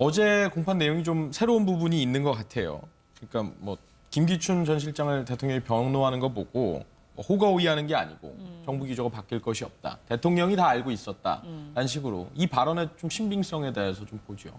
어제 공판 내용이 좀 새로운 부분이 있는 것 같아요. 그러니까 뭐 김기춘 전 실장을 대통령이 변호하는 거 보고 뭐 호가호위하는 게 아니고 정부 기조가 바뀔 것이 없다. 대통령이 다 알고 있었다라는 식으로 이 발언의 좀 신빙성에 대해서 좀 보죠.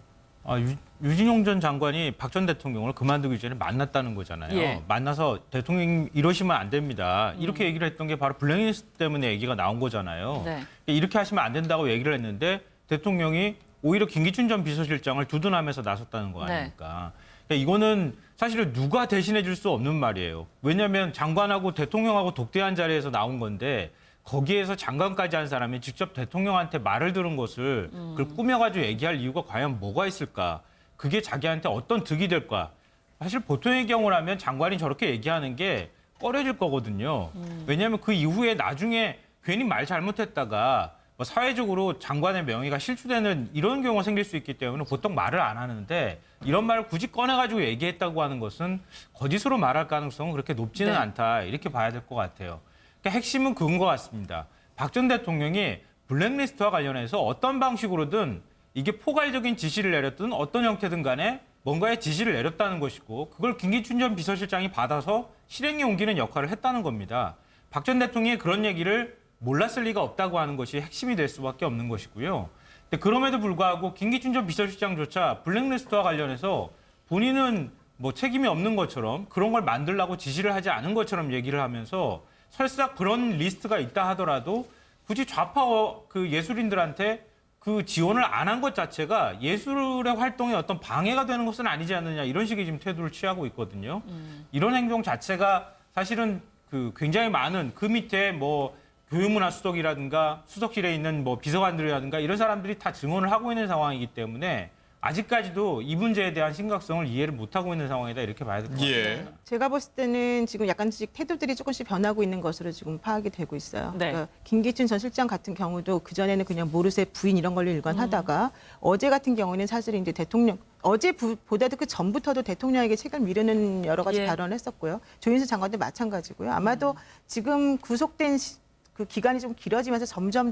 유진용 전 장관이 박 전 대통령을 그만두기 전에 만났다는 거잖아요. 예. 만나서 대통령 이러시면 안 됩니다. 이렇게 얘기를 했던 게 바로 블랙리스트 때문에 얘기가 나온 거잖아요. 네. 이렇게 하시면 안 된다고 얘기를 했는데 대통령이 오히려 김기춘 전 비서실장을 두둔하면서 나섰다는 거 아닙니까? 그러니까 이거는 사실은 누가 대신해 줄 수 없는 말이에요. 왜냐하면 장관하고 대통령하고 독대한 자리에서 나온 건데 거기에서 장관까지 한 사람이 직접 대통령한테 말을 들은 것을 그걸 꾸며가지고 얘기할 이유가 과연 뭐가 있을까? 그게 자기한테 어떤 득이 될까? 사실 보통의 경우라면 장관이 저렇게 얘기하는 게 꺼려질 거거든요. 왜냐하면 그 이후에 나중에 괜히 말 잘못했다가 뭐 사회적으로 장관의 명예가 실추되는 이런 경우가 생길 수 있기 때문에 보통 말을 안 하는데 이런 말을 굳이 꺼내가지고 얘기했다고 하는 것은 거짓으로 말할 가능성은 그렇게 높지는 네. 않다. 이렇게 봐야 될 것 같아요. 그러니까 핵심은 그건 것 같습니다. 박 전 대통령이 블랙리스트와 관련해서 어떤 방식으로든 이게 포괄적인 지시를 내렸든 어떤 형태든 간에 뭔가의 지시를 내렸다는 것이고 그걸 김기춘 전 비서실장이 받아서 실행에 옮기는 역할을 했다는 겁니다. 박 전 대통령이 그런 얘기를 몰랐을 리가 없다고 하는 것이 핵심이 될 수밖에 없는 것이고요. 근데 그럼에도 불구하고 김기춘 전 비서실장조차 블랙리스트와 관련해서 본인은 뭐 책임이 없는 것처럼 그런 걸 만들라고 지시를 하지 않은 것처럼 얘기를 하면서 설사 그런 리스트가 있다 하더라도 굳이 좌파 그 예술인들한테 그 지원을 안 한 것 자체가 예술의 활동에 어떤 방해가 되는 것은 아니지 않느냐 이런 식의 지금 태도를 취하고 있거든요. 이런 행동 자체가 사실은 그 굉장히 많은 그 밑에 뭐 교육문화 수석이라든가 수석실에 있는 뭐 비서관들이라든가 이런 사람들이 다 증언을 하고 있는 상황이기 때문에 아직까지도 이 문제에 대한 심각성을 이해를 못하고 있는 상황이다 이렇게 봐야 될 것 같아요. 제가 봤을 때는 지금 약간씩 태도들이 조금씩 변하고 있는 것으로 지금 파악이 되고 있어요. 네. 그러니까 김기춘 전 실장 같은 경우도 그전에는 그냥 모르쇠 부인 이런 걸로 일관하다가 어제 같은 경우는 사실 이제 대통령 어제보다도 그 전부터도 대통령에게 책을 미루는 여러 가지 예. 발언을 했었고요. 조인수 장관도 마찬가지고요. 아마도 지금 구속된 그 기간이 좀 길어지면서 점점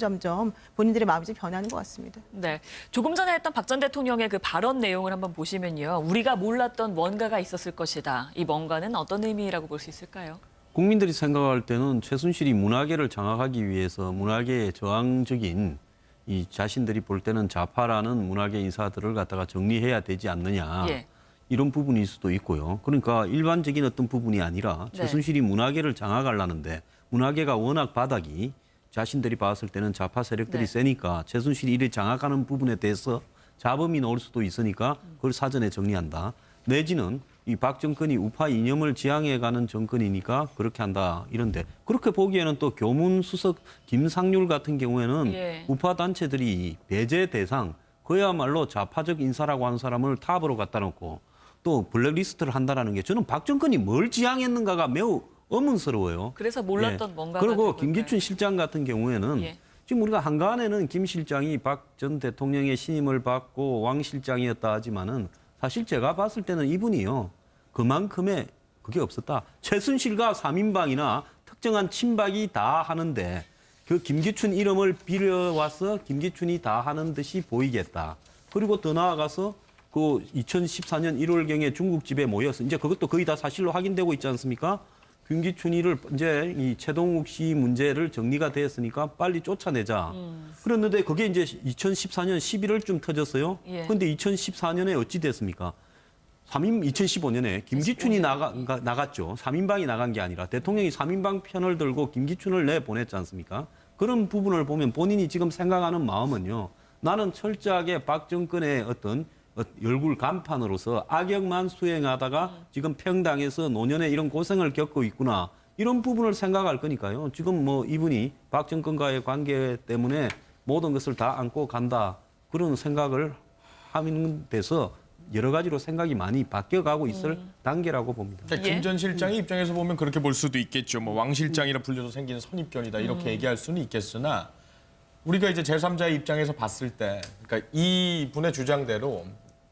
본인들의 마음이 좀 변하는 것 같습니다. 네. 조금 전에 했던 박 전 대통령의 그 발언 내용을 한번 보시면요. 우리가 몰랐던 뭔가가 있었을 것이다. 이 뭔가는 어떤 의미라고 볼 수 있을까요? 국민들이 생각할 때는 최순실이 문화계를 장악하기 위해서 문화계에 저항적인 이 자신들이 볼 때는 좌파라는 문화계 인사들을 갖다가 정리해야 되지 않느냐. 예. 이런 부분일 수도 있고요. 그러니까 일반적인 어떤 부분이 아니라 네. 최순실이 문화계를 장악하려는데 문화계가 워낙 바닥이 자신들이 봤을 때는 좌파 세력들이 네. 세니까 최순실이 이를 장악하는 부분에 대해서 잡음이 나올 수도 있으니까 그걸 사전에 정리한다. 내지는 이 박 정권이 우파 이념을 지향해가는 정권이니까 그렇게 한다. 이런데 그렇게 보기에는 또 교문수석 김상률 같은 경우에는 예. 우파 단체들이 배제 대상 그야말로 좌파적 인사라고 하는 사람을 탑으로 갖다 놓고 또 블랙리스트를 한다는 게 저는 박 정권이 뭘 지향했는가가 매우 의문스러워요. 그래서 몰랐던 예. 뭔가가 그리고 그걸까요? 김기춘 실장 같은 경우에는 예. 지금 우리가 한간에는 김 실장이 박 전 대통령의 신임을 받고 왕 실장이었다 하지만은 사실 제가 봤을 때는 이분이요. 그만큼의 그게 없었다. 최순실과 3인방이나 특정한 친박이 다 하는데 그 김기춘 이름을 빌어와서 김기춘이 다 하는 듯이 보이겠다. 그리고 더 나아가서 그 2014년 1월경에 중국집에 모여서 이제 그것도 거의 다 사실로 확인되고 있지 않습니까? 김기춘이를 이제 이 최동욱 씨 문제를 정리가 되었으니까 빨리 쫓아내자. 그랬는데 그게 이제 2014년 11월쯤 터졌어요. 예. 그런데 2014년에 어찌 됐습니까? 2015년에 김기춘이 나갔죠. 3인방이 나간 게 아니라 대통령이 3인방 편을 들고 김기춘을 내보냈지 않습니까? 그런 부분을 보면 본인이 지금 생각하는 마음은요. 나는 철저하게 박 정권의 어떤 얼굴 간판으로서 악역만 수행하다가 지금 평당에서 노년에 이런 고생을 겪고 있구나. 이런 부분을 생각할 거니까요. 지금 뭐 이분이 박 정권과의 관계 때문에 모든 것을 다 안고 간다. 그런 생각을 하는 데서 여러 가지로 생각이 많이 바뀌어가고 있을 단계라고 봅니다. 그러니까 예. 김 전 실장의 입장에서 보면 그렇게 볼 수도 있겠죠. 뭐 왕 실장이라 불려서 생기는 선입견이다 이렇게 얘기할 수는 있겠으나 우리가 이제 제3자의 입장에서 봤을 때, 그러니까 이 분의 주장대로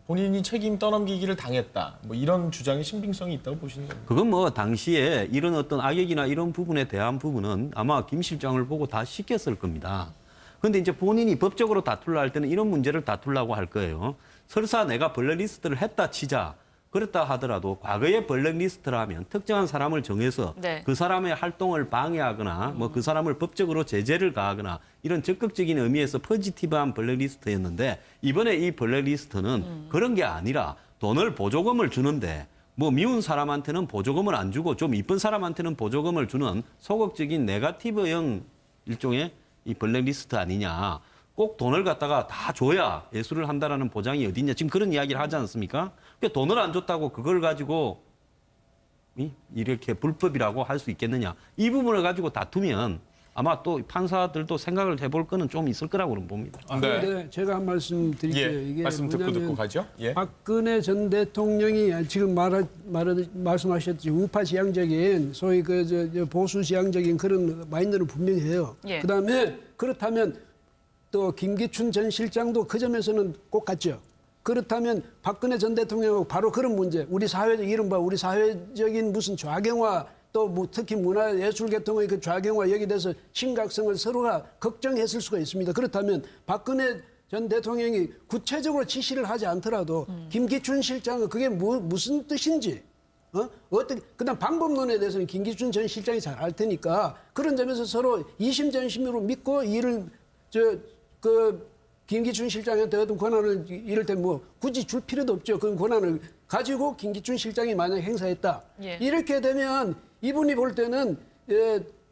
본인이 책임 떠넘기기를 당했다. 뭐 이런 주장의 신빙성이 있다고 보시는 겁니까? 그건 뭐 당시에 이런 어떤 악역이나 이런 부분에 대한 부분은 아마 김 실장을 보고 다 시켰을 겁니다. 그런데 이제 본인이 법적으로 다툴라 할 때는 이런 문제를 다투려고 할 거예요. 설사 내가 블랙리스트를 했다 치자. 그랬다 하더라도 과거의 블랙리스트라면 특정한 사람을 정해서 네. 그 사람의 활동을 방해하거나 뭐 그 사람을 법적으로 제재를 가하거나 이런 적극적인 의미에서 포지티브한 블랙리스트였는데 이번에 이 블랙리스트는 그런 게 아니라 돈을 보조금을 주는데 뭐 미운 사람한테는 보조금을 안 주고 좀 이쁜 사람한테는 보조금을 주는 소극적인 네거티브형 일종의 이 블랙리스트 아니냐. 꼭 돈을 갖다가 다 줘야 예술을 한다라는 보장이 어딨냐. 지금 그런 이야기를 하지 않습니까? 그러니까 돈을 안 줬다고 그걸 가지고 이렇게 불법이라고 할 수 있겠느냐. 이 부분을 가지고 다투면 아마 또 판사들도 생각을 해볼 거는 좀 있을 거라고 봅니다. 그런데 제가 한 말씀 드릴게요. 예, 이게 말씀 듣고 뭐냐면 가죠. 예. 박근혜 전 대통령이 지금 말씀하셨듯이 우파 지향적인 소위 저 보수 지향적인 그런 마인드는 분명히 해요. 예. 그다음에 그렇다면 또 김기춘 전 실장도 그 점에서는 꼭 같죠. 그렇다면 박근혜 전 대통령하고 바로 그런 문제, 우리 사회적 이른바 우리 사회적인 무슨 좌경화 또 뭐 특히 문화예술계통의 그 좌경화 여기에 대해서 심각성을 서로가 걱정했을 수가 있습니다. 그렇다면 박근혜 전 대통령이 구체적으로 지시를 하지 않더라도 김기춘 실장은 그게 무슨 뜻인지 어떻게 그다음 방법론에 대해서는 김기춘 전 실장이 잘 알 테니까 그런 점에서 서로 이심전심으로 믿고 일을 김기춘 실장한테 어떤 권한을 이를테면 뭐 굳이 줄 필요도 없죠. 그 권한을 가지고 김기춘 실장이 만약 행사했다. 예. 이렇게 되면 이분이 볼 때는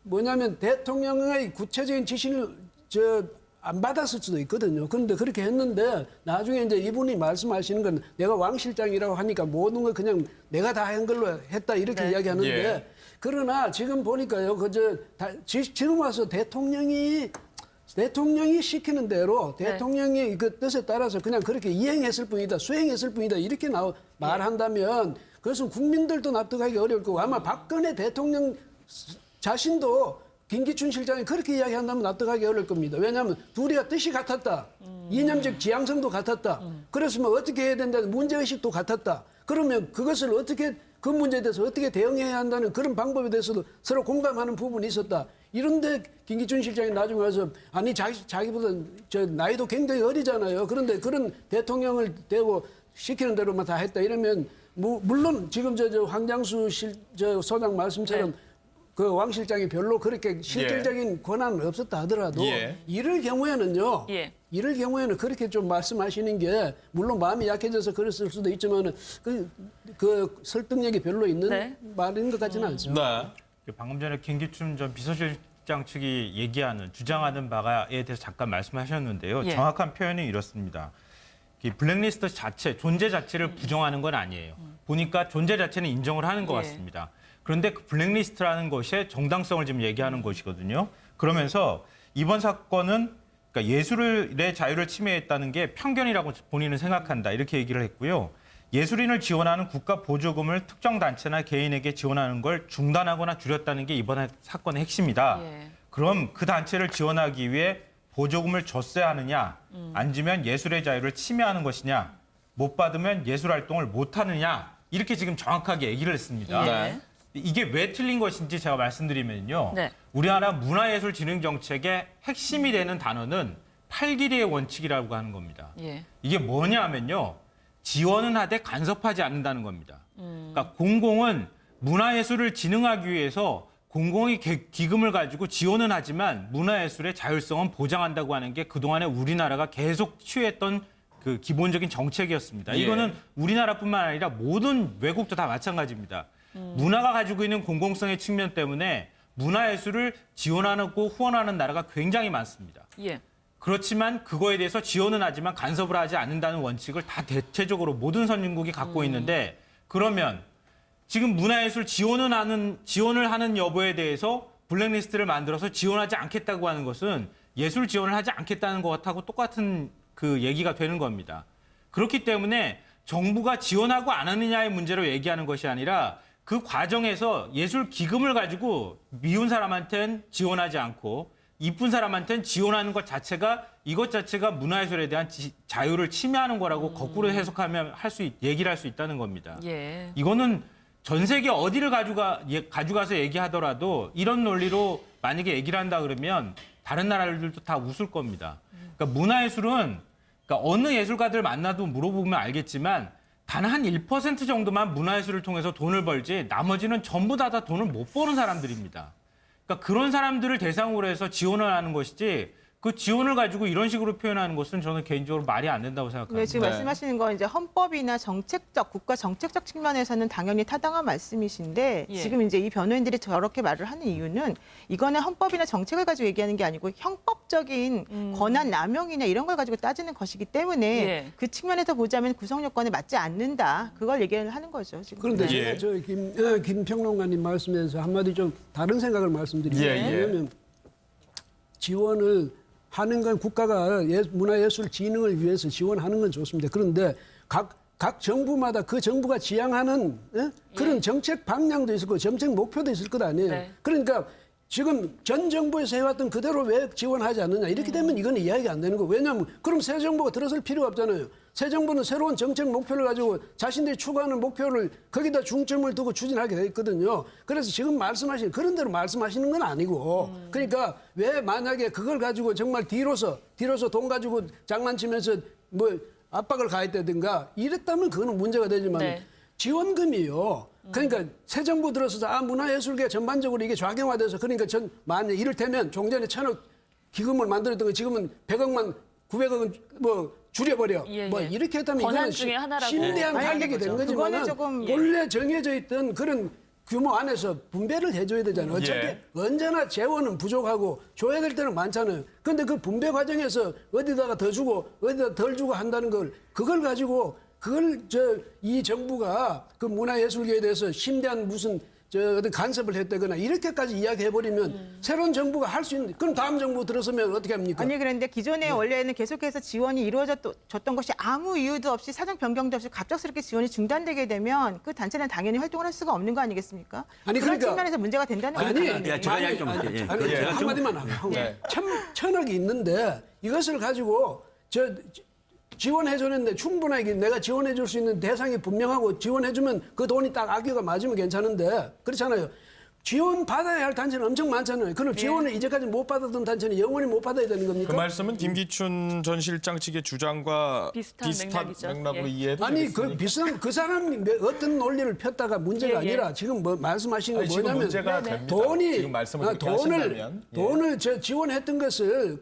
뭐냐면 대통령의 구체적인 지시를 안 받았을 수도 있거든요. 그런데 그렇게 했는데 나중에 이제 이분이 말씀하시는 건 내가 왕 실장이라고 하니까 모든 걸 그냥 내가 다 한 걸로 했다 이렇게 네. 이야기하는데 예. 그러나 지금 보니까요. 지금 와서 대통령이 시키는 대로 대통령이 그 뜻에 따라서 그냥 그렇게 이행했을 뿐이다, 수행했을 뿐이다 이렇게 말한다면 그것은 국민들도 납득하기 어려울 거고 아마 박근혜 대통령 자신도 김기춘 실장이 그렇게 이야기한다면 납득하기 어려울 겁니다. 왜냐하면 둘이가 뜻이 같았다, 이념적 지향성도 같았다. 그랬으면 어떻게 해야 된다는 문제의식도 같았다. 그러면 그것을 어떻게 그 문제에 대해서 어떻게 대응해야 한다는 그런 방법에 대해서도 서로 공감하는 부분이 있었다. 이런데 김기춘 실장이 나중에 와서 아니 자기보다 나이도 굉장히 어리잖아요. 그런데 그런 대통령을 대고 시키는 대로만 다 했다 이러면 물론 지금 저 황장수 소장 말씀처럼 그 왕 실장이 별로 그렇게 실질적인 권한은 없었다 하더라도 이럴 경우에는요. 이럴 경우에는 그렇게 좀 말씀하시는 게 물론 마음이 약해져서 그랬을 수도 있지만은 그 설득력이 별로 있는 말인 것 같지는 않습니다. 방금 전에 김기춘 전 비서실장 측이 주장하는 바에 대해서 잠깐 말씀하셨는데요. 예. 정확한 표현은 이렇습니다. 이 블랙리스트 존재 자체를 부정하는 건 아니에요. 보니까 존재 자체는 인정을 하는 것 같습니다. 그런데 그 블랙리스트라는 것의 정당성을 지금 얘기하는 것이거든요. 그러면서 이번 사건은 그러니까 예술의 자유를 침해했다는 게 편견이라고 본인은 생각한다. 이렇게 얘기를 했고요. 예술인을 지원하는 국가 보조금을 특정 단체나 개인에게 지원하는 걸 중단하거나 줄였다는 게 이번 사건의 핵심이다. 그럼 그 단체를 지원하기 위해 보조금을 줬어야 하느냐, 안 주면 예술의 자유를 침해하는 것이냐, 못 받으면 예술 활동을 못 하느냐, 이렇게 지금 정확하게 얘기를 했습니다. 이게 왜 틀린 것인지 제가 말씀드리면요. 우리나라 문화예술진흥정책의 핵심이 되는 단어는 8길이의 원칙이라고 하는 겁니다. 이게 뭐냐면요. 지원은 하되 간섭하지 않는다는 겁니다. 그러니까 공공은 문화예술을 진흥하기 위해서 공공의 기금을 가지고 지원은 하지만 문화예술의 자율성은 보장한다고 하는 게 그동안에 우리나라가 계속 취했던 그 기본적인 정책이었습니다. 이거는 우리나라뿐만 아니라 모든 외국도 다 마찬가지입니다. 문화가 가지고 있는 공공성의 측면 때문에 문화예술을 지원하고 후원하는 나라가 굉장히 많습니다. 그렇지만 그거에 대해서 지원은 하지만 간섭을 하지 않는다는 원칙을 다 대체적으로 모든 선진국이 갖고 있는데 그러면 지금 문화예술 지원을 하는 여부에 대해서 블랙리스트를 만들어서 지원하지 않겠다고 하는 것은 예술 지원을 하지 않겠다는 것하고 똑같은 그 얘기가 되는 겁니다. 그렇기 때문에 정부가 지원하고 안 하느냐의 문제로 얘기하는 것이 아니라 그 과정에서 예술 기금을 가지고 미운 사람한테는 지원하지 않고 이쁜 사람한테는 지원하는 것 자체가 이것 자체가 문화예술에 대한 자유를 침해하는 거라고 거꾸로 해석하면 얘기를 할 수 있다는 겁니다. 이거는 전 세계 어디를 가져가서 얘기하더라도 이런 논리로 만약에 얘기를 한다 그러면 다른 나라들도 다 웃을 겁니다. 그러니까 문화예술은 그러니까 어느 예술가들 만나도 물어보면 알겠지만 단 한 1% 정도만 문화예술을 통해서 돈을 벌지 나머지는 전부 다 돈을 못 버는 사람들입니다. 그러니까 그런 사람들을 대상으로 해서 지원을 하는 것이지 그 지원을 가지고 이런 식으로 표현하는 것은 저는 개인적으로 말이 안 된다고 생각합니다. 네, 지금 네. 말씀하시는 건 이제 헌법이나 정책적, 국가 정책적 측면에서는 당연히 타당한 말씀이신데 예. 지금 이제 이 변호인들이 저렇게 말을 하는 이유는 이거는 헌법이나 정책을 가지고 얘기하는 게 아니고 형법적인 권한 남용이나 이런 걸 가지고 따지는 것이기 때문에 예. 그 측면에서 보자면 구성 요건에 맞지 않는다. 그걸 얘기를 하는 거죠. 지금. 그런데 예. 제가 김평론가님 말씀에서 한마디 좀 다른 생각을 말씀드리면 예, 예. 왜냐하면 지원을 하는 건 국가가 문화예술 진흥을 위해서 지원하는 건 좋습니다. 그런데 각 정부마다 그 정부가 지향하는 그런 정책 방향도 있을 거고 정책 목표도 있을 것 아니에요. 네. 그러니까 지금 전 정부에서 해왔던 그대로 왜 지원하지 않느냐 이렇게 되면 이건 이야기가 안 되는 거고 왜냐하면 그럼 새 정부가 들어설 필요가 없잖아요. 새 정부는 새로운 정책 목표를 가지고 자신들이 추구하는 목표를 거기다 중점을 두고 추진하게 돼 있거든요. 그래서 지금 말씀하신 그런 대로 말씀하시는 건 아니고 그러니까 왜 만약에 그걸 가지고 정말 뒤로서 돈 가지고 장난치면서 뭐 압박을 가했다든가 이랬다면 그거는 문제가 되지만 네. 지원금이요. 그러니까 새 정부 들어서 문화예술계 전반적으로 이게 좌경화돼서 그러니까 만약 이를테면 종전에 1,000억 기금을 만들었던 거 지금은 100억만 900억은 뭐 줄여버려. 예, 뭐 예. 이렇게 했다면 권한 이거는 중에 하나라고 심대한 봐야 가격이 된 되겠죠. 거지만 그거는 조금, 원래 정해져 있던 그런 규모 안에서 분배를 해줘야 되잖아요. 어차피 예. 언제나 재원은 부족하고 줘야 될 때는 많잖아요. 그런데 그 분배 과정에서 어디다가 더 주고 어디다 덜 주고 한다는 그걸 가지고 그걸 이 정부가 그 문화예술계에 대해서 심대한 무슨 어떤 간섭을 했다거나 이렇게까지 이야기해버리면 새로운 정부가 할 수 있는 그럼 다음 정부 들어서면 어떻게 합니까? 아니 그런데 기존에 원래는 계속해서 지원이 이루어졌던 것이 아무 이유도 없이 사정 변경도 없이 갑작스럽게 지원이 중단되게 되면 그 단체는 당연히 활동을 할 수가 없는 거 아니겠습니까? 아니, 그런 그러니까- 측면에서 문제가 된다는 아니, 거죠. 예, 제가 이야기 좀 할게요. 예. 아니, 제가 좀- 한마디만 하고 네. 천억이 있는데 이것을 가지고 지원해줬는데 충분하게 내가 지원해줄 수 있는 대상이 분명하고 지원해주면 그 돈이 딱 악유가 맞으면 괜찮은데 그렇잖아요. 지원 받아야 할 단체는 엄청 많잖아요. 그럼 지원을 이제까지 못 받았던 단체는 영원히 못 받아야 되는 겁니까? 그 말씀은 김기춘 전 실장 측의 주장과 비슷한 맥락이죠. 맥락으로 예. 이해해도 아니 그 되겠습니까? 비싼 그 사람이 어떤 논리를 폈다가 문제가 예, 예. 아니라 지금 뭐 말씀하시는 아니, 거 지금 뭐냐면 문제가 됩니다. 돈이 지금 말씀을 그렇게 하신다면. 예. 돈을 지원했던 것을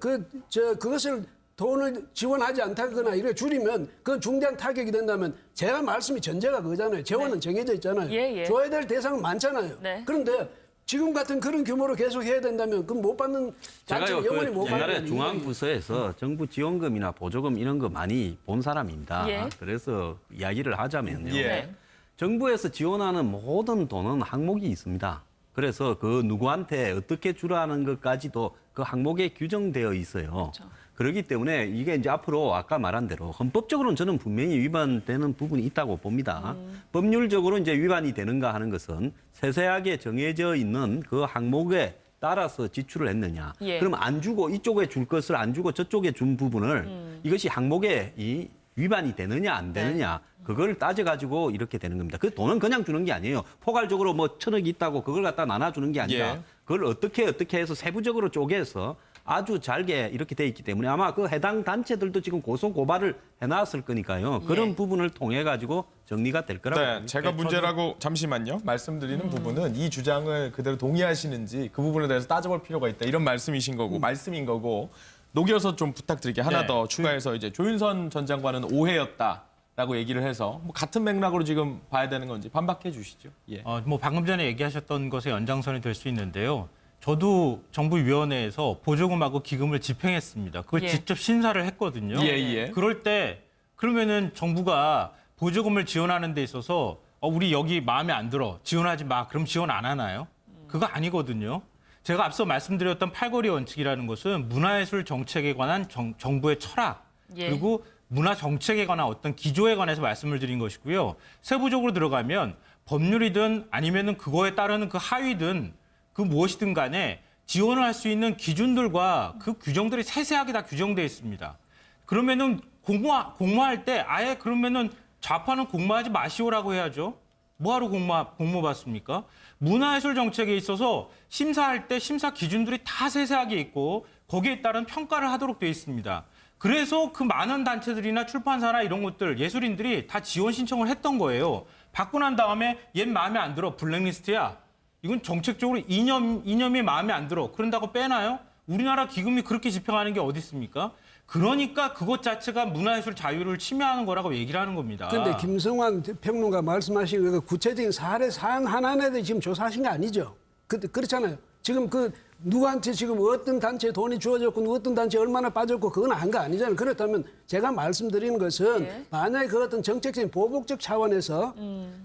그것을 돈을 지원하지 않다거나 이렇게 줄이면 그건 중대한 타격이 된다면 제가 말씀이 전제가 그거잖아요. 재원은 정해져 있잖아요. 예, 예. 줘야 될 대상은 많잖아요. 네. 그런데 지금 같은 그런 규모로 계속 해야 된다면 그럼 못 받는 단체는 제가요 영원히 못 그 받는 옛날에 거예요. 중앙부서에서 정부 지원금이나 보조금 이런 거 많이 본 사람입니다. 예. 그래서 이야기를 하자면요. 예. 네. 정부에서 지원하는 모든 돈은 항목이 있습니다. 그래서 그 누구한테 어떻게 주라는 것까지도 그 항목에 규정되어 있어요. 그렇기 때문에 이게 이제 앞으로 아까 말한 대로 헌법적으로는 저는 분명히 위반되는 부분이 있다고 봅니다. 법률적으로 이제 위반이 되는가 하는 것은 세세하게 정해져 있는 그 항목에 따라서 지출을 했느냐. 예. 그럼 안 주고 이쪽에 줄 것을 안 주고 저쪽에 준 부분을 이것이 항목에 이 위반이 되느냐 안 되느냐 그걸 따져가지고 이렇게 되는 겁니다. 그 돈은 그냥 주는 게 아니에요. 포괄적으로 뭐 1,000억이 있다고 그걸 갖다 나눠주는 게 아니라 예. 그걸 어떻게 해서 세부적으로 쪼개서 아주 잘게 이렇게 돼 있기 때문에 아마 그 해당 단체들도 지금 고소 고발을 해놨을 거니까요. 그런 예. 부분을 통해 가지고 정리가 될 거라고 네, 봅니다. 제가 문제라고 잠시만요. 말씀드리는 부분은 이 주장을 그대로 동의하시는지 그 부분에 대해서 따져볼 필요가 있다. 이런 말씀이신 거고 말씀인 거고 녹여서 좀 부탁드릴게요. 하나 네. 더 추가해서 이제 조윤선 전 장관은 오해였다라고 얘기를 해서 뭐 같은 맥락으로 지금 봐야 되는 건지 반박해 주시죠. 예. 뭐 방금 전에 얘기하셨던 것의 연장선이 될 수 있는데요. 저도 정부위원회에서 보조금하고 기금을 집행했습니다. 그걸 예. 직접 심사를 했거든요. 예, 예. 그럴 때 그러면은 정부가 보조금을 지원하는 데 있어서 우리 여기 마음에 안 들어 지원하지 마. 그럼 지원 안 하나요? 그거 아니거든요. 제가 앞서 말씀드렸던 팔거리 원칙이라는 것은 문화예술 정책에 관한 정부의 철학 예. 그리고 문화 정책에 관한 어떤 기조에 관해서 말씀을 드린 것이고요. 세부적으로 들어가면 법률이든 아니면은 그거에 따르는 그 하위든 그 무엇이든 간에 지원을 할 수 있는 기준들과 그 규정들이 세세하게 다 규정되어 있습니다. 그러면은 공모할 때 아예 그러면은 좌파는 공모하지 마시오라고 해야죠. 뭐하러 공모 받습니까? 문화예술 정책에 있어서 심사할 때 심사 기준들이 다 세세하게 있고 거기에 따른 평가를 하도록 되어 있습니다. 그래서 그 많은 단체들이나 출판사나 이런 것들 예술인들이 다 지원 신청을 했던 거예요. 받고 난 다음에 얘 마음에 안 들어 블랙리스트야. 이건 정책적으로 이념이 마음에 안 들어. 그런다고 빼나요? 우리나라 기금이 그렇게 집행하는 게 어디 있습니까? 그러니까 그것 자체가 문화예술 자유를 침해하는 거라고 얘기를 하는 겁니다. 그런데 김성환 평론가 말씀하신 그 구체적인 사안 하나에 대해 지금 조사하신 게 아니죠. 그렇잖아요. 지금 그 누구한테 지금 어떤 단체에 돈이 주어졌고 어떤 단체에 얼마나 빠졌고 그건 한 거 아니잖아요. 그렇다면 제가 말씀드리는 것은 예. 만약에 그 어떤 정책적인 보복적 차원에서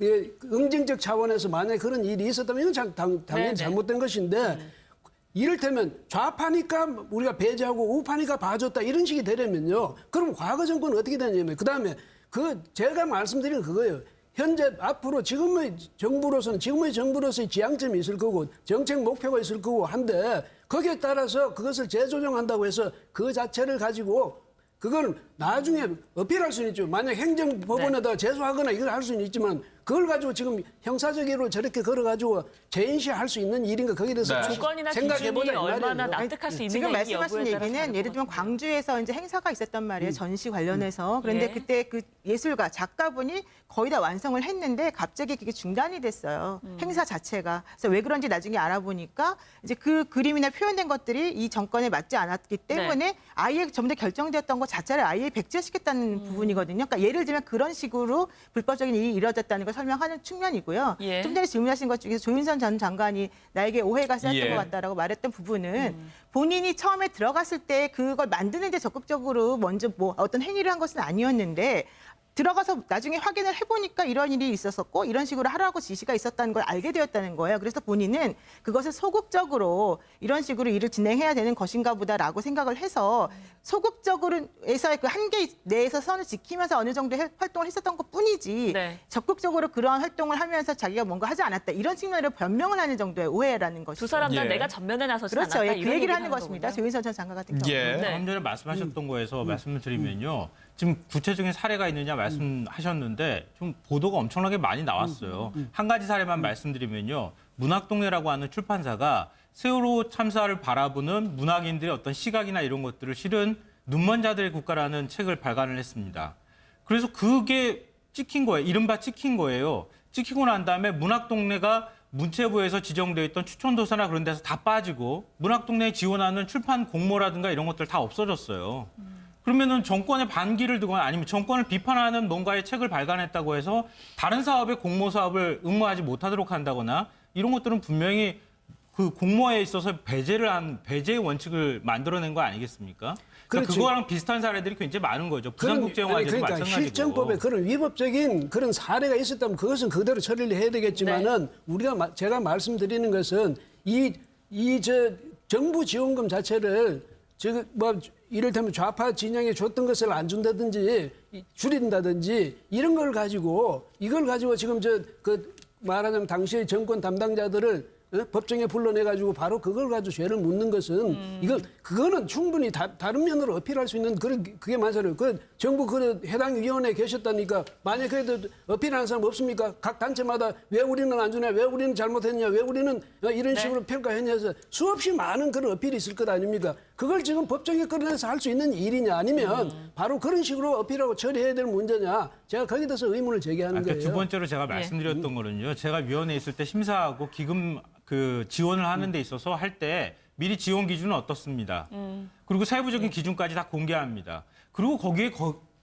예, 응징적 차원에서 만약에 그런 일이 있었다면 이건 당연히 네네. 잘못된 것인데 이를테면 좌파니까 우리가 배제하고 우파니까 봐줬다 이런 식이 되려면요. 그럼 과거 정권은 어떻게 되냐면 그다음에 제가 말씀드리는 그거예요. 현재 앞으로 지금의 정부로서의 지향점이 있을 거고 정책 목표가 있을 거고 한데 거기에 따라서 그것을 재조정한다고 해서 그 자체를 가지고 그걸 나중에 어필할 수는 있죠. 만약 행정법원에다 제소하거나 이걸 할 수는 있지만 그걸 가지고 지금 형사적으로 저렇게 걸어가지고 재인시할 수 있는 일인가 거기에 대해서 네. 조건이나 생각해보자 기준이 이 얼마나 말이에요. 납득할 수 있느냐 지금 이 말씀하신 여부에 따라 얘기는 다른 예를 들면 거군요. 광주에서 이제 행사가 있었단 말이에요. 전시 관련해서. 그런데 예. 그때 그 예술가, 작가분이 거의 다 완성을 했는데 갑자기 그게 중단이 됐어요. 행사 자체가. 그래서 왜 그런지 나중에 알아보니까 이제 그 그림이나 표현된 것들이 이 정권에 맞지 않았기 때문에 아예 전부 다 결정되었던 것 자체를 아예 백지화시켰다는 부분이거든요. 그러니까 예를 들면 그런 식으로 불법적인 일이 이루어졌다는 걸 설명하는 측면이고요. 예. 좀 전에 질문하신 것 중에서 조윤선 전 장관이 나에게 오해가 쌓였던 예. 것 같다라고 말했던 부분은 본인이 처음에 들어갔을 때 그걸 만드는 데 적극적으로 먼저 뭐 어떤 행위를 한 것은 아니었는데 들어가서 나중에 확인을 해보니까 이런 일이 있었었고 이런 식으로 하라고 지시가 있었다는 걸 알게 되었다는 거예요. 그래서 본인은 그것을 소극적으로 이런 식으로 일을 진행해야 되는 것인가 보다라고 생각을 해서 소극적으로 해서의 그 한계 내에서 선을 지키면서 어느 정도 활동을 했었던 것뿐이지 네. 적극적으로 그러한 활동을 하면서 자기가 뭔가 하지 않았다. 이런 측면으로 변명을 하는 정도의 오해라는 것이죠. 두 사람 다 예. 내가 전면에 나서지 그렇죠. 않았다. 예, 그 이런 얘기를 하는 하는 것입니다. 거군요. 조윤선 전 장관 같은 경우는. 예. 네. 방금 전에 말씀하셨던 거에서 말씀을 드리면요. 지금 구체적인 사례가 있느냐 말씀하셨는데 좀 보도가 엄청나게 많이 나왔어요. 한 가지 사례만 말씀드리면요. 문학동네라고 하는 출판사가 세월호 참사를 바라보는 문학인들의 어떤 시각이나 이런 것들을 실은 눈먼 자들의 국가라는 책을 발간을 했습니다. 그래서 그게 찍힌 거예요. 이른바 찍힌 거예요. 찍히고 난 다음에 문학동네가 문체부에서 지정되어 있던 추천도서나 그런 데서 다 빠지고 문학동네에 지원하는 출판 공모라든가 이런 것들 다 없어졌어요. 그러면은 정권의 반기를 두거나 아니면 정권을 비판하는 뭔가의 책을 발간했다고 해서 다른 사업에 공모 사업을 응모하지 못하도록 한다거나 이런 것들은 분명히 그 공모에 있어서 배제의 원칙을 만들어낸 거 아니겠습니까? 그러니까 그렇죠. 그거랑 비슷한 사례들이 굉장히 많은 거죠. 부산국제영화제도 그러니까 마찬가지고. 실정법에 그런 위법적인 그런 사례가 있었다면 그것은 그대로 처리를 해야 되겠지만은 제가 말씀드리는 것은 저 정부 지원금 자체를 지금 뭐 이를테면 좌파 진영에 줬던 것을 안 준다든지 줄인다든지 이런 걸 가지고 이걸 가지고 지금 그 말하자면 당시의 정권 담당자들을 법정에 불러내가지고 바로 그걸 가지고 죄를 묻는 것은 그거는 충분히 다른 면으로 어필할 수 있는 그게 많잖아요. 그 정부 그 해당 위원회에 계셨다니까 만약 그래도 어필하는 사람 없습니까? 각 단체마다 왜 우리는 안 주냐, 왜 우리는 잘못했냐, 왜 우리는 이런 식으로 평가했냐 해서 수없이 많은 그런 어필이 있을 것 아닙니까? 그걸 지금 법정에 끌어내서 할 수 있는 일이냐 아니면 바로 그런 식으로 어필하고 처리해야 될 문제냐 제가 거기에 대해서 의문을 제기하는 거예요. 두 번째로 제가 말씀드렸던 거는요. 제가 위원회에 있을 때 심사하고 기금 그 지원을 하는 데 있어서 할 때 미리 지원 기준은 어떻습니다. 그리고 세부적인 기준까지 다 공개합니다. 그리고 거기에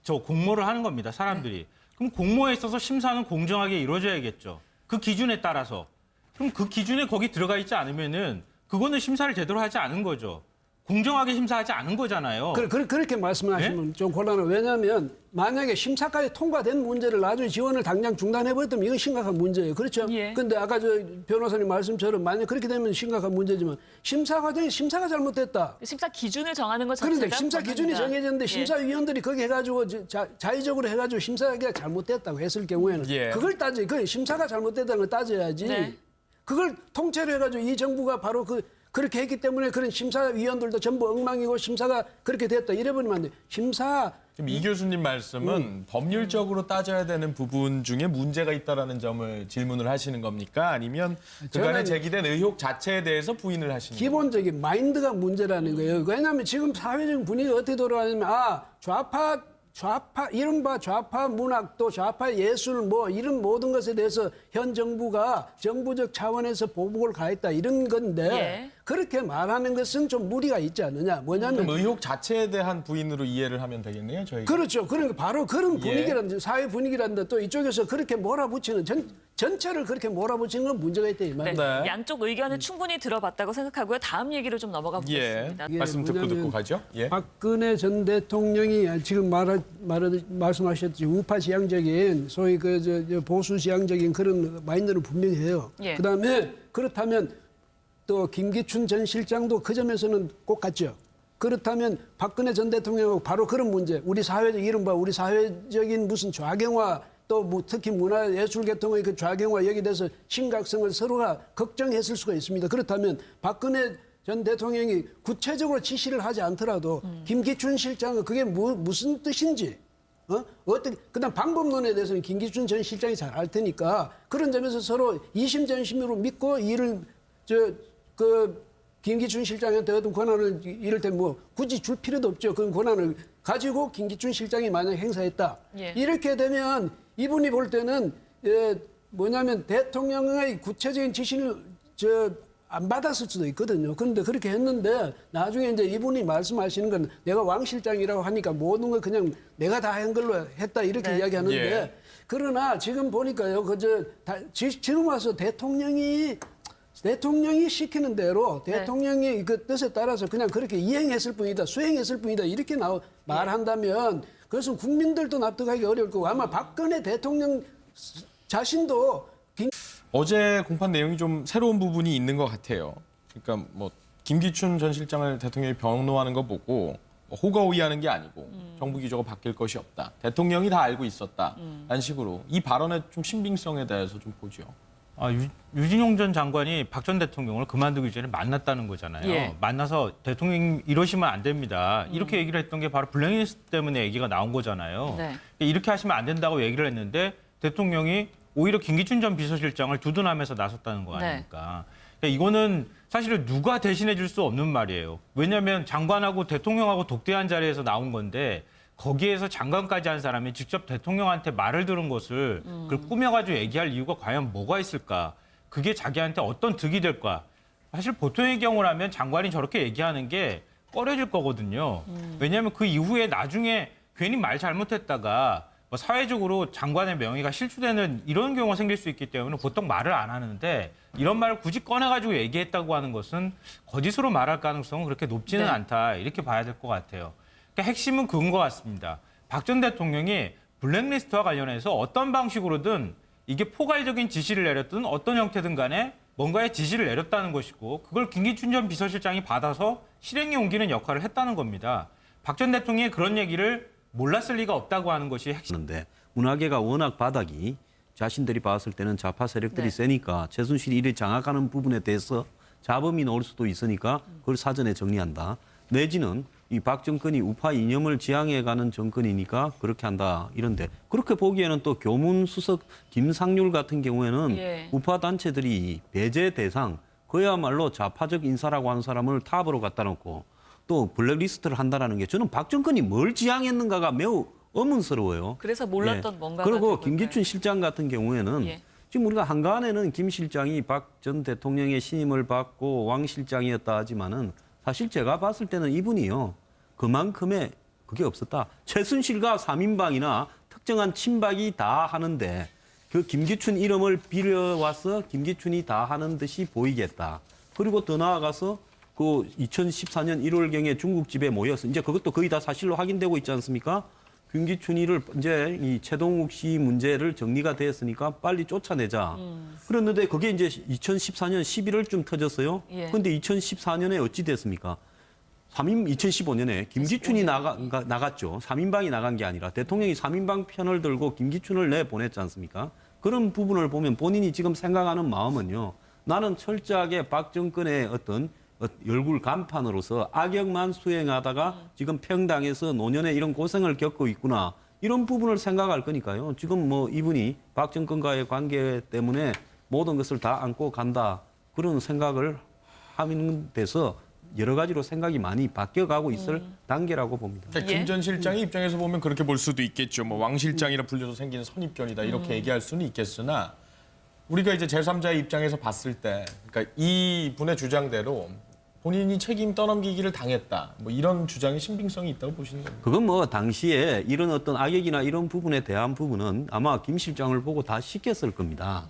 저 공모를 하는 겁니다. 사람들이. 그럼 공모에 있어서 심사는 공정하게 이루어져야겠죠. 그 기준에 따라서. 그럼 그 기준에 거기 들어가 있지 않으면은 그거는 심사를 제대로 하지 않은 거죠. 공정하게 심사하지 않은 거잖아요. 그렇게 말씀하시면 좀 곤란해요. 왜냐하면 만약에 심사까지 통과된 문제를 나중에 지원을 당장 중단해버렸다면 이건 심각한 문제예요. 그렇죠? 예. 근데 아까 저 변호사님 말씀처럼 만약 그렇게 되면 심각한 문제지만 심사 과정에 심사가 잘못됐다. 심사 기준을 정하는 것 자체가 그런데 심사 기준이 권한이다. 정해졌는데 예. 심사위원들이 거기 해가지고 자의적으로 해가지고 심사가 잘못됐다고 했을 경우에는 예. 그걸 그 심사가 잘못됐다는 걸 따져야지. 네. 그걸 통째로 해가지고 이 정부가 바로 그렇게 했기 때문에 그런 심사위원들도 전부 엉망이고 심사가 그렇게 됐다. 이래버리면 안 돼. 심사 지금 이 교수님 말씀은 법률적으로 따져야 되는 부분 중에 문제가 있다라는 점을 질문을 하시는 겁니까? 아니면 그간에 저는 제기된 의혹 자체에 대해서 부인을 하시는 겁니까? 기본적인 마인드가 문제라는 거예요. 왜냐하면 지금 사회적 분위기가 어떻게 돌아가냐면 이른바 좌파 문학 또 좌파 예술 뭐 이런 모든 것에 대해서 현 정부가 정부적 차원에서 보복을 가했다 이런 건데 예. 그렇게 말하는 것은 좀 무리가 있지 않느냐. 뭐냐면 그럼 의혹 자체에 대한 부인으로 이해를 하면 되겠네요, 저희가. 그렇죠. 그러니까 바로 그런 예. 분위기라든지 사회 분위기라든지 또 이쪽에서 그렇게 몰아붙이는 전체를 그렇게 몰아붙이는 건 문제가 있다 이 네. 말이에요. 네. 양쪽 의견을 충분히 들어봤다고 생각하고요. 다음 얘기로 좀 넘어가 예. 보겠습니다. 말씀 듣고 뭐냐면 가죠. 예. 박근혜 전 대통령이 지금 말씀하셨듯이 우파 지향적인 소위 저 보수 지향적인 그런 마인드는 분명히 해요. 예. 그다음에 그렇다면 또 김기춘 전 실장도 그 점에서는 꼭 같죠. 그렇다면 박근혜 전 대통령하고 바로 그런 문제, 우리 사회적 이른바 우리 사회적인 무슨 좌경화 또 뭐 특히 문화예술계통의 그 좌경화 여기에 대해서 심각성을 서로가 걱정했을 수가 있습니다. 그렇다면 박근혜 전 대통령이 구체적으로 지시를 하지 않더라도 김기춘 실장은 그게 무슨 뜻인지 어떻게 그다음 방법론에 대해서는 김기춘 전 실장이 잘 알 테니까 그런 점에서 서로 이심전심으로 믿고 일을 김기춘 실장한테 어떤 권한을 이를테면 뭐 굳이 줄 필요도 없죠. 그 권한을 가지고 김기춘 실장이 만약 행사했다. 예. 이렇게 되면 이분이 볼 때는 뭐냐면 대통령의 구체적인 지시를 안 받았을 수도 있거든요. 그런데 그렇게 했는데 나중에 이제 이분이 말씀하시는 건 내가 왕 실장이라고 하니까 모든 걸 그냥 내가 다 한 걸로 했다 이렇게 네. 이야기하는데 예. 그러나 지금 보니까요. 지금 와서 대통령이 시키는 대로 네. 대통령이 그 뜻에 따라서 그냥 그렇게 이행했을 뿐이다, 수행했을 뿐이다 이렇게 말한다면 그것은 국민들도 납득하기 어려울 거고 아마 박근혜 대통령 자신도 어제 공판 내용이 좀 새로운 부분이 있는 것 같아요. 그러니까 뭐 김기춘 전 실장을 대통령이 변호하는 거 보고 호가호위하는 게 아니고 정부 기조가 바뀔 것이 없다. 대통령이 다 알고 있었다. 라는 식으로 이 발언의 좀 신빙성에 대해서 좀 보죠. 유진용 전 장관이 박 전 대통령을 그만두기 전에 만났다는 거잖아요. 예. 만나서 대통령 이러시면 안 됩니다. 이렇게 얘기를 했던 게 바로 블랙리스트 때문에 얘기가 나온 거잖아요. 네. 이렇게 하시면 안 된다고 얘기를 했는데 대통령이 오히려 김기춘 전 비서실장을 두둔하면서 나섰다는 거 아닙니까? 그러니까 이거는 사실은 누가 대신해 줄 수 없는 말이에요. 왜냐하면 장관하고 대통령하고 독대한 자리에서 나온 건데 거기에서 장관까지 한 사람이 직접 대통령한테 말을 들은 것을 그걸 꾸며가지고 얘기할 이유가 과연 뭐가 있을까? 그게 자기한테 어떤 득이 될까? 사실 보통의 경우라면 장관이 저렇게 얘기하는 게 꺼려질 거거든요. 왜냐하면 그 이후에 나중에 괜히 말 잘못했다가 뭐 사회적으로 장관의 명예가 실추되는 이런 경우가 생길 수 있기 때문에 보통 말을 안 하는데 이런 말을 굳이 꺼내가지고 얘기했다고 하는 것은 거짓으로 말할 가능성은 그렇게 높지는 네. 않다. 이렇게 봐야 될 것 같아요. 그러니까 핵심은 그건 것 같습니다. 박 전 대통령이 블랙리스트와 관련해서 어떤 방식으로든 이게 포괄적인 지시를 내렸든 어떤 형태든 간에 뭔가의 지시를 내렸다는 것이고 그걸 김기춘 전 비서실장이 받아서 실행에 옮기는 역할을 했다는 겁니다. 박 전 대통령이 그런 얘기를 몰랐을 리가 없다고 하는 것이 핵심. 하는데 문화계가 워낙 바닥이 자신들이 봤을 때는 좌파 세력들이 네. 세니까 최순실이 이를 장악하는 부분에 대해서 잡음이 나올 수도 있으니까 그걸 사전에 정리한다. 내지는 이 박 정권이 우파 이념을 지향해가는 정권이니까 그렇게 한다 이런데 그렇게 보기에는 또 교문수석 김상률 같은 경우에는 예. 우파 단체들이 배제 대상 그야말로 좌파적 인사라고 하는 사람을 탑으로 갖다 놓고 또 블랙리스트를 한다라는 게 저는 박 정권이 뭘 지향했는가가 매우 의문스러워요. 그래서 몰랐던 뭔가가 그리고 들어볼까요? 김기춘 실장 같은 경우에는 예. 지금 우리가 한간에는 김 실장이 박 전 대통령의 신임을 받고 왕 실장이었다 하지만은 사실 제가 봤을 때는 이분이요. 그만큼의 그게 없었다. 최순실과 3인방이나 특정한 친박이 다 하는데 그 김기춘 이름을 빌어와서 김기춘이 다 하는 듯이 보이겠다. 그리고 더 나아가서 그 2014년 1월경에 중국집에 모여서 이제 그것도 거의 다 사실로 확인되고 있지 않습니까? 김기춘이를 이제 이 최동욱 씨 문제를 정리가 되었으니까 빨리 쫓아내자. 그랬는데 그게 이제 2014년 11월쯤 터졌어요. 예. 그런데 2014년에 어찌 됐습니까? 2015년에 김기춘이 나갔죠. 3인방이 나간 게 아니라 대통령이 3인방 편을 들고 김기춘을 내보냈지 않습니까? 그런 부분을 보면 본인이 지금 생각하는 마음은요. 나는 철저하게 박 정권의 어떤 얼굴 간판으로서 악역만 수행하다가 지금 평당에서 노년에 이런 고생을 겪고 있구나. 이런 부분을 생각할 거니까요. 지금 뭐 이분이 박 정권과의 관계 때문에 모든 것을 다 안고 간다. 그런 생각을 하는 데서 여러 가지로 생각이 많이 바뀌어가고 있을 단계라고 봅니다. 그러니까 김 전 실장의 입장에서 보면 그렇게 볼 수도 있겠죠. 뭐 왕 실장이라 불려도 생기는 선입견이다 이렇게 얘기할 수는 있겠으나 우리가 이제 제3자의 입장에서 봤을 때, 그러니까 이 분의 주장대로 본인이 책임 떠넘기기를 당했다. 뭐 이런 주장의 신빙성이 있다고 보시는 겁니까? 그건 뭐 당시에 이런 어떤 악역이나 이런 부분에 대한 부분은 아마 김 실장을 보고 다 시켰을 겁니다.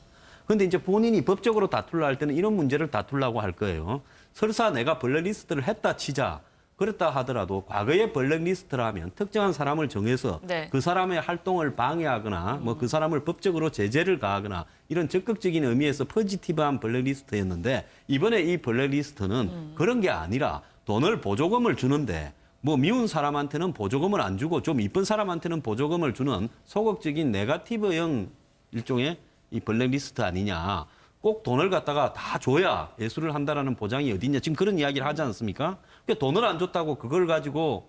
그런데 이제 본인이 법적으로 다툴라 할 때는 이런 문제를 다투려고 할 거예요. 설사 내가 블랙리스트를 했다 치자. 그랬다 하더라도 과거의 블랙리스트라면 특정한 사람을 정해서 네. 그 사람의 활동을 방해하거나 뭐 그 사람을 법적으로 제재를 가하거나 이런 적극적인 의미에서 포지티브한 블랙리스트였는데 이번에 이 블랙리스트는 그런 게 아니라 돈을 보조금을 주는데 뭐 미운 사람한테는 보조금을 안 주고 좀 이쁜 사람한테는 보조금을 주는 소극적인 네거티브형 일종의 이 블랙리스트 아니냐. 꼭 돈을 갖다가 다 줘야 예술을 한다라는 보장이 어딨냐. 지금 그런 이야기를 하지 않습니까? 그러니까 돈을 안 줬다고 그걸 가지고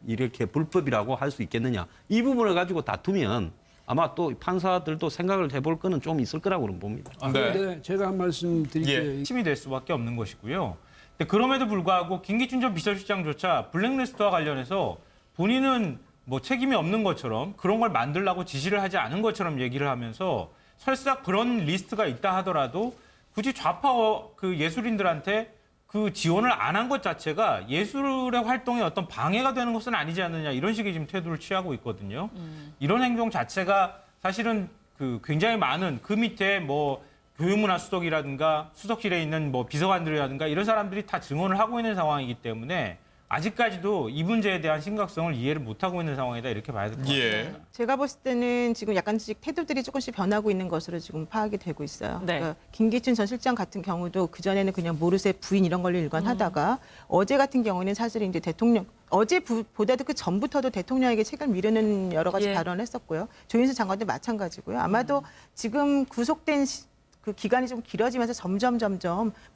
이렇게 불법이라고 할 수 있겠느냐. 이 부분을 가지고 다투면 아마 또 판사들도 생각을 해볼 거는 좀 있을 거라고 봅니다. 그런데 제가 한 말씀 드릴게요. 핵심이 될 수밖에 없는 것이고요. 근데 그럼에도 불구하고 김기춘 전 비서실장조차 블랙리스트와 관련해서 본인은 뭐 책임이 없는 것처럼 그런 걸 만들라고 지시를 하지 않은 것처럼 얘기를 하면서 설사 그런 리스트가 있다 하더라도 굳이 좌파 그 예술인들한테 그 지원을 안 한 것 자체가 예술의 활동에 어떤 방해가 되는 것은 아니지 않느냐 이런 식의 지금 태도를 취하고 있거든요. 이런 행동 자체가 사실은 그 굉장히 많은 그 밑에 뭐 교육문화 수석이라든가 수석실에 있는 뭐 비서관들이라든가 이런 사람들이 다 증언을 하고 있는 상황이기 때문에 아직까지도 이 문제에 대한 심각성을 이해를 못하고 있는 상황이다 이렇게 봐야 될 것 같습니다. 예. 제가 봤을 때는 지금 약간씩 태도들이 조금씩 변하고 있는 것으로 지금 파악이 되고 있어요. 네. 그러니까 김기춘 전 실장 같은 경우도 그전에는 그냥 모르쇠 부인 이런 걸로 일관하다가 어제 같은 경우는 사실 이제 대통령 어제보다도 그 전부터도 대통령에게 책임을 미루는 여러 가지 예. 발언을 했었고요. 조인수 장관도 마찬가지고요. 아마도 지금 구속된 그 기간이 좀 길어지면서 점점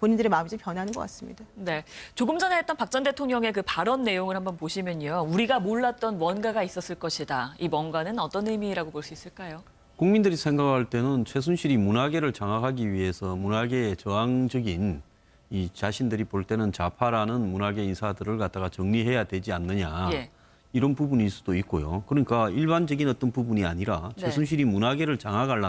본인들의 마음이 좀 변하는 것 같습니다. 네. 조금 전에 했던 박 전 대통령의 그 발언 내용을 한번 보시면요. 우리가 몰랐던 뭔가가 있었을 것이다. 이 뭔가는 어떤 의미라고 볼 수 있을까요? 국민들이 생각할 때는 최순실이 문화계를 장악하기 위해서 문화계에 저항적인 이 자신들이 볼 때는 좌파라는 문화계 인사들을 갖다가 정리해야 되지 않느냐. 예. 이런 부분일 수도 있고요. 그러니까 일반적인 어떤 부분이 아니라 네. 최순실이 문화계를 장악하려면